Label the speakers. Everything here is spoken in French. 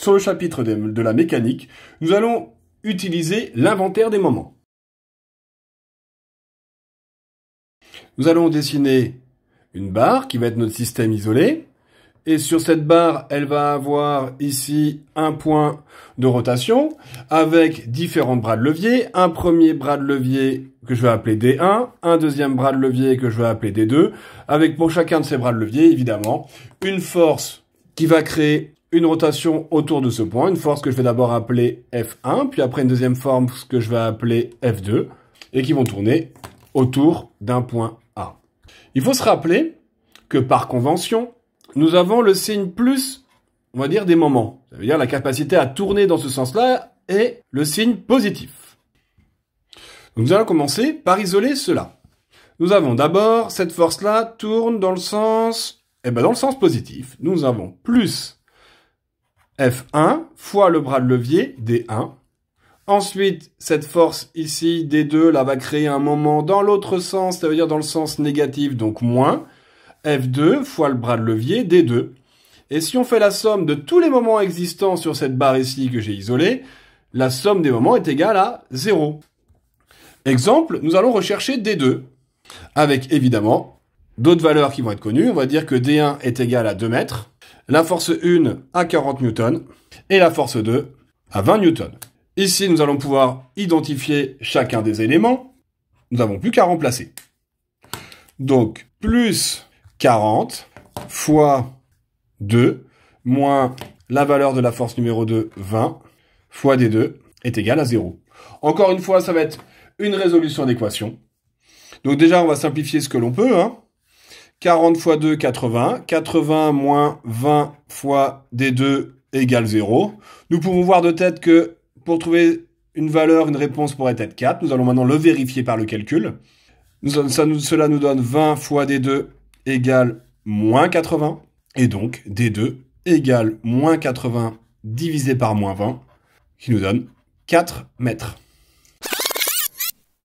Speaker 1: sur le chapitre de la mécanique, nous allons utiliser l'inventaire des moments. Nous allons dessiner une barre qui va être notre système isolé. Et sur cette barre, elle va avoir ici un point de rotation avec différents bras de levier. Un premier bras de levier que je vais appeler D1, un deuxième bras de levier que je vais appeler D2, avec pour chacun de ces bras de levier, évidemment, une force qui va créer une rotation autour de ce point, une force que je vais d'abord appeler F1, puis après une deuxième force que je vais appeler F2, et qui vont tourner autour d'un point A. Il faut se rappeler que par convention, nous avons le signe plus, on va dire, des moments. Ça veut dire la capacité à tourner dans ce sens-là est le signe positif. Donc nous allons commencer par isoler cela. Nous avons d'abord, cette force-là tourne dans le sens, dans le sens positif. Nous avons plus F1 fois le bras de levier, D1. Ensuite, cette force ici, D2, là, va créer un moment dans l'autre sens, ça veut dire dans le sens négatif, donc moins. F2 fois le bras de levier, D2. Et si on fait la somme de tous les moments existants sur cette barre ici que j'ai isolée, la somme des moments est égale à 0. Exemple, nous allons rechercher D2, avec évidemment d'autres valeurs qui vont être connues. On va dire que D1 est égal à 2 mètres, la force 1 à 40 newtons, et la force 2 à 20 newtons. Ici, nous allons pouvoir identifier chacun des éléments. Nous n'avons plus qu'à remplacer. Donc, plus 40 fois 2 moins la valeur de la force numéro 2, 20, fois D2 est égal à 0. Encore une fois, ça va être une résolution d'équation. Donc déjà, on va simplifier ce que l'on peut. 40 fois 2, 80. 80 moins 20 fois D2 égale 0. Nous pouvons voir de tête que pour trouver une valeur, une réponse pourrait être 4. Nous allons maintenant le vérifier par le calcul. Cela nous donne 20 fois D2 égale moins 80. Et donc, D2 égale moins 80 divisé par moins 20, qui nous donne 4 mètres.